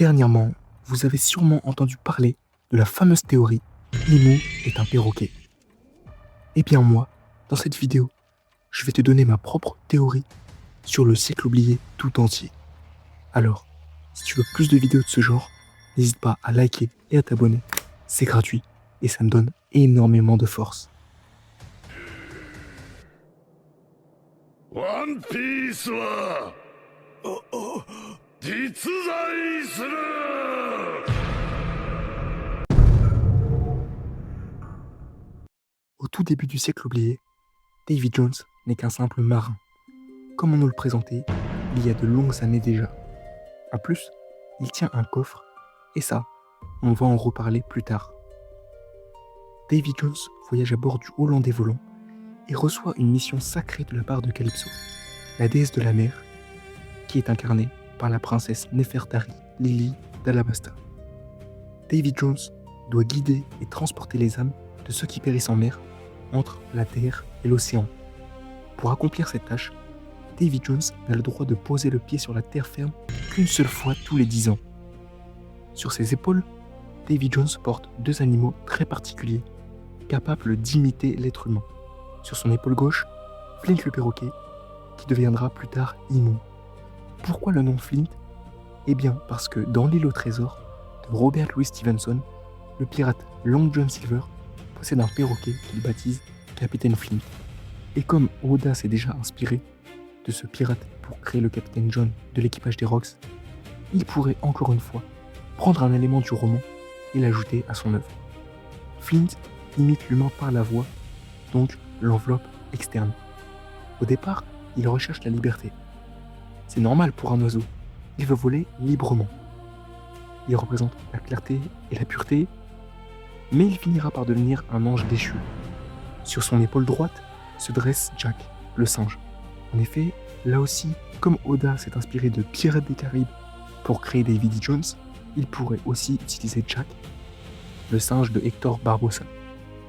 Dernièrement, vous avez sûrement entendu parler de la fameuse théorie Emu est un perroquet. Eh bien moi, dans cette vidéo, je vais te donner ma propre théorie sur le siècle oublié tout entier. Alors, si tu veux plus de vidéos de ce genre, n'hésite pas à liker et à t'abonner. C'est gratuit et ça me donne énormément de force. One Piece は実在する。Au tout début du siècle oublié, Davy Jones n'est qu'un simple marin, comme on nous le présentait il y a de longues années déjà. En plus, il tient un coffre, et ça, on va en reparler plus tard. Davy Jones voyage à bord du Hollandais volant et reçoit une mission sacrée de la part de Calypso, la déesse de la mer, qui est incarnée par la princesse Nefertari Lily d'Alabasta. Davy Jones doit guider et transporter les âmes de ceux qui périssent en mer entre la terre et l'océan. Pour accomplir cette tâche, Davy Jones n'a le droit de poser le pied sur la terre ferme qu'une seule fois tous les 10 ans. Sur ses épaules, Davy Jones porte deux animaux très particuliers, capables d'imiter l'être humain. Sur son épaule gauche, Flint le perroquet, qui deviendra plus tard Emu. Pourquoi le nom Flint ? Eh bien parce que dans l'île au trésor de Robert Louis Stevenson, le pirate Long John Silver possède un perroquet qu'il baptise Capitaine Flint. Et comme Oda s'est déjà inspiré de ce pirate pour créer le Capitaine John de l'équipage des Rocks, il pourrait encore une fois prendre un élément du roman et l'ajouter à son œuvre. Flint imite l'humain par la voix, donc l'enveloppe externe. Au départ, il recherche la liberté. C'est normal pour un oiseau, il veut voler librement. Il représente la clarté et la pureté, mais il finira par devenir un ange déchu. Sur son épaule droite se dresse Jack, le singe. En effet, là aussi, comme Oda s'est inspiré de Pirates des Caraïbes pour créer Davy Jones, il pourrait aussi utiliser Jack, le singe de Hector Barbossa.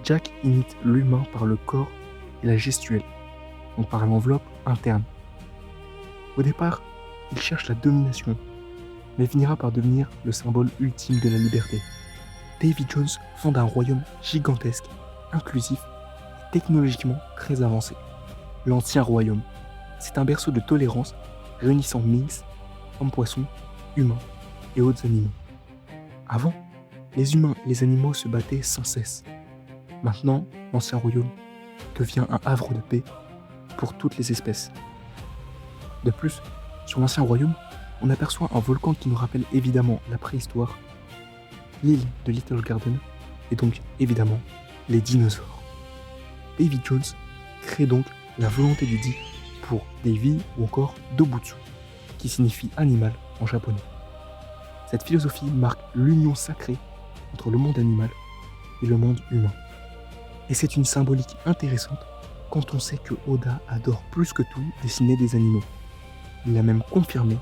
Jack imite l'humain par le corps et la gestuelle, donc par l'enveloppe interne. Au départ, il cherche la domination, mais finira par devenir le symbole ultime de la liberté. Davy Jones fonde un royaume gigantesque, inclusif et technologiquement très avancé. L'Ancien Royaume. C'est un berceau de tolérance réunissant Minx, hommes-poissons, humains et autres animaux. Avant, les humains et les animaux se battaient sans cesse. Maintenant, l'Ancien Royaume devient un havre de paix pour toutes les espèces. De plus, sur l'Ancien Royaume, on aperçoit un volcan qui nous rappelle évidemment la préhistoire, l'île de Little Garden, et donc évidemment les dinosaures. Davy Jones crée donc la volonté du Di pour Davy ou encore Dobutsu, qui signifie animal en japonais. Cette philosophie marque l'union sacrée entre le monde animal et le monde humain. Et c'est une symbolique intéressante quand on sait que Oda adore plus que tout dessiner des animaux. Il l'a même confirmé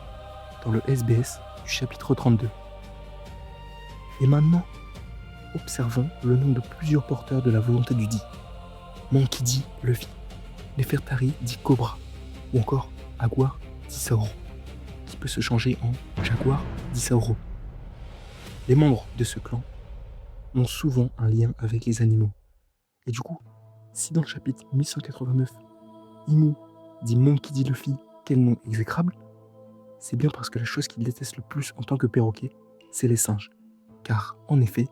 dans le SBS du chapitre 32. Et maintenant, observons le nom de plusieurs porteurs de la volonté du Di. Monkey D. Luffy, Nefertari dit Cobra, ou encore Jaguar dit Sauro, qui peut se changer en Jaguar dit Sauro. Les membres de ce clan ont souvent un lien avec les animaux. Et du coup, si dans le chapitre 1189, Emu dit Monkey D. Luffy, quel nom exécrable, c'est bien parce que la chose qu'il déteste le plus en tant que perroquet, c'est les singes. Car, en effet,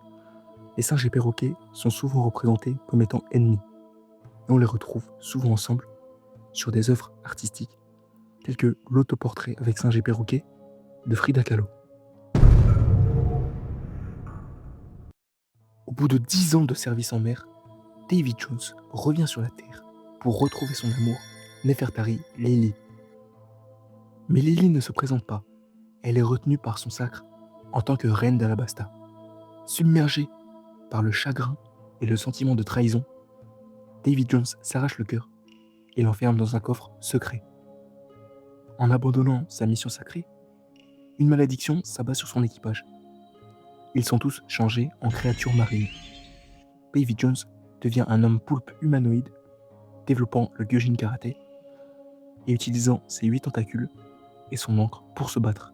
les singes et perroquets sont souvent représentés comme étant ennemis. Et on les retrouve souvent ensemble sur des œuvres artistiques, telles que l'autoportrait avec singe et perroquet de Frida Kahlo. Au bout de 10 ans de service en mer, Davy Jones revient sur la Terre pour retrouver son amour, Nefertari Lily. Mais Lily ne se présente pas. Elle est retenue par son sacre en tant que reine d'Alabasta. Submergée par le chagrin et le sentiment de trahison, Davy Jones s'arrache le cœur et l'enferme dans un coffre secret. En abandonnant sa mission sacrée, une malédiction s'abat sur son équipage. Ils sont tous changés en créatures marines. Davy Jones devient un homme poulpe humanoïde, développant le Gyojin Karaté et utilisant ses 8 tentacules et son encre pour se battre.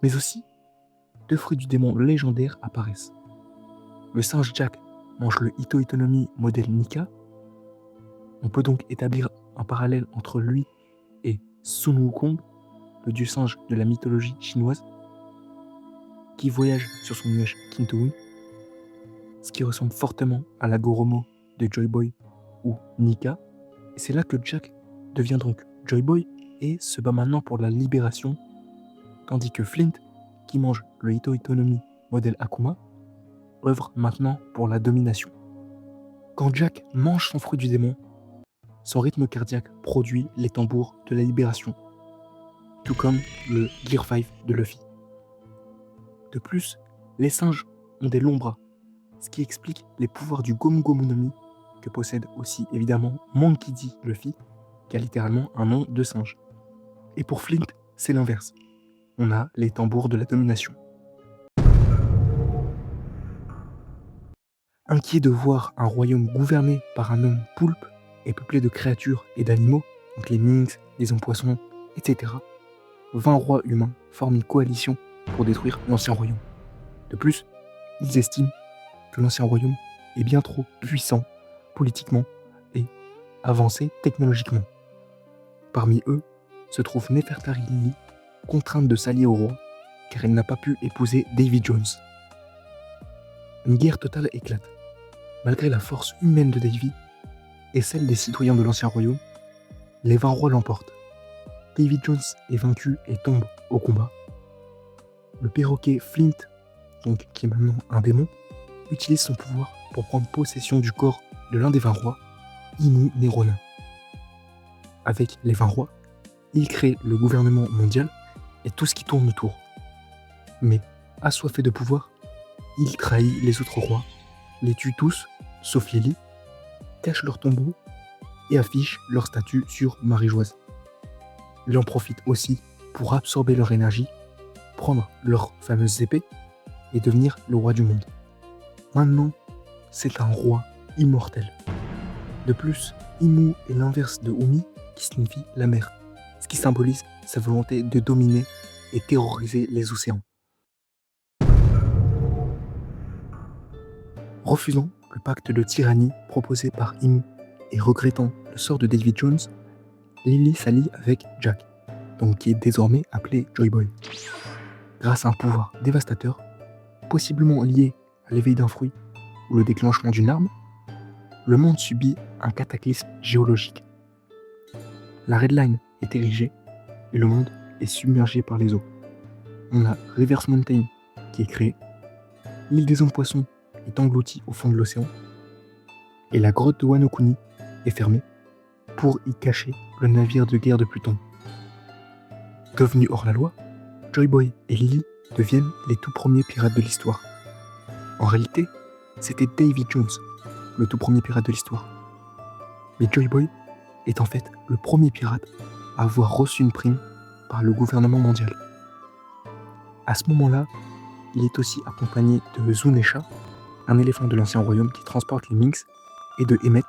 Mais aussi, 2 fruits du démon légendaires apparaissent. Le singe Jack mange le Ito Itonomi modèle Nika. On peut donc établir un parallèle entre lui et Sun Wukong, le dieu singe de la mythologie chinoise, qui voyage sur son nuage Kintoun, ce qui ressemble fortement à la Goromo de Joy Boy ou Nika. Et c'est là que Jack devient donc Joy Boy et se bat maintenant pour la libération, tandis que Flint, qui mange le Ito Itonomi modèle Akuma, œuvre maintenant pour la domination. Quand Jack mange son fruit du démon, son rythme cardiaque produit les tambours de la libération, tout comme le Gear 5 de Luffy. De plus, les singes ont des longs bras, ce qui explique les pouvoirs du Gomu Gomu no Mi, que possède aussi évidemment Monkey D. Luffy, qui a littéralement un nom de singe. Et pour Flint, c'est l'inverse. On a les tambours de la domination. Inquiet de voir un royaume gouverné par un homme poulpe et peuplé de créatures et d'animaux, donc les Minks, les hommes poissons, etc., 20 rois humains forment une coalition pour détruire l'ancien royaume. De plus, ils estiment que l'ancien royaume est bien trop puissant politiquement et avancé technologiquement. Parmi eux se trouve Nefertari Lily, contrainte de s'allier au roi car elle n'a pas pu épouser Davy Jones. Une guerre totale éclate. Malgré la force humaine de Davy et celle des citoyens de l'ancien royaume, les 20 rois l'emportent. Davy Jones est vaincu et tombe au combat. Le perroquet Flint, donc qui est maintenant un démon, utilise son pouvoir pour prendre possession du corps de l'un des 20 rois, Imu Nerona. Avec les 20 rois, il crée le gouvernement mondial et tout ce qui tourne autour. Mais, assoiffé de pouvoir, il trahit les autres rois, les tue tous, sauf Lily, cache leur tombeau et affiche leur statue sur Marie-Joise. Il en profite aussi pour absorber leur énergie, prendre leurs fameuses épées et devenir le roi du monde. Maintenant, c'est un roi immortel. De plus, Imu est l'inverse de Umi, qui signifie la mer, ce qui symbolise sa volonté de dominer et terroriser les océans. Refusant le pacte de tyrannie proposé par Imu et regrettant le sort de Davy Jones, Lily s'allie avec Jack, donc qui est désormais appelé Joy Boy. Grâce à un pouvoir dévastateur, possiblement lié à l'éveil d'un fruit ou le déclenchement d'une arme, le monde subit un cataclysme géologique. La Red Line est érigée et le monde est submergé par les eaux. On a Reverse Mountain qui est créée, l'île des hommes poissons est engloutie au fond de l'océan et la grotte de Wano Kuni est fermée pour y cacher le navire de guerre de Pluton. Devenus hors la loi, Joy Boy et Lily deviennent les tout premiers pirates de l'histoire. En réalité, c'était Davy Jones, le tout premier pirate de l'histoire. Mais Joy Boy est en fait le premier pirate à avoir reçu une prime par le gouvernement mondial. À ce moment-là, il est aussi accompagné de Zunesha, un éléphant de l'ancien royaume qui transporte les Minks, et de Emmet,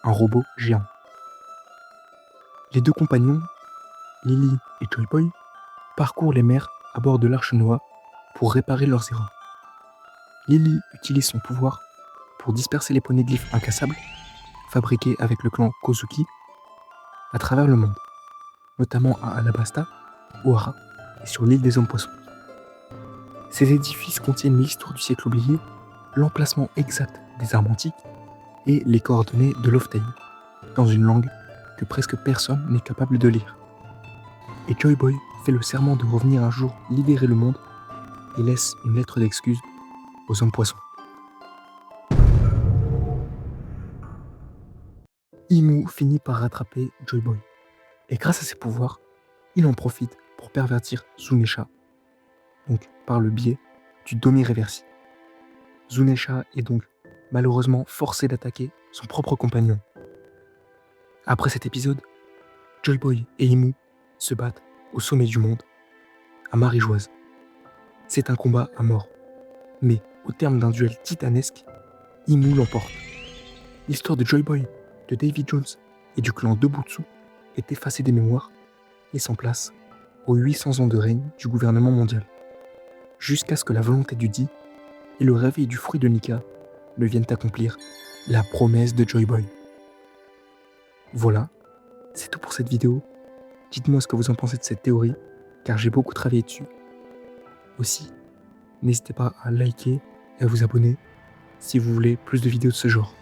un robot géant. Les deux compagnons, Lily et Joy Boy, parcourent les mers à bord de l'Arche Noah pour réparer leurs erreurs. Lily utilise son pouvoir pour disperser les poneglyphes incassables, fabriqués avec le clan Kozuki, à travers le monde, notamment à Alabasta, Ohara et sur l'île des hommes poissons. Ces édifices contiennent l'histoire du siècle oublié, l'emplacement exact des armes antiques et les coordonnées de Loftail, dans une langue que presque personne n'est capable de lire. Et Joy Boy fait le serment de revenir un jour libérer le monde et laisse une lettre d'excuse aux hommes poissons. Imu finit par rattraper Joy Boy, et grâce à ses pouvoirs, il en profite pour pervertir Zunesha, donc par le biais du Domi Reversi. Zunesha est donc malheureusement forcé d'attaquer son propre compagnon. Après cet épisode, Joy Boy et Imu se battent au sommet du monde, à Marie-Joise. C'est un combat à mort, mais au terme d'un duel titanesque, Imu l'emporte. L'histoire de Joy Boy, de Davy Jones et du clan Dobutsu est effacée des mémoires et sans place aux 800 ans de règne du gouvernement mondial. jusqu'à ce que la volonté du dit et le réveil du fruit de Nika ne viennent accomplir la promesse de Joy Boy. Voilà, c'est tout pour cette vidéo. Dites-moi ce que vous en pensez de cette théorie, car j'ai beaucoup travaillé dessus. Aussi, n'hésitez pas à liker et à vous abonner si vous voulez plus de vidéos de ce genre.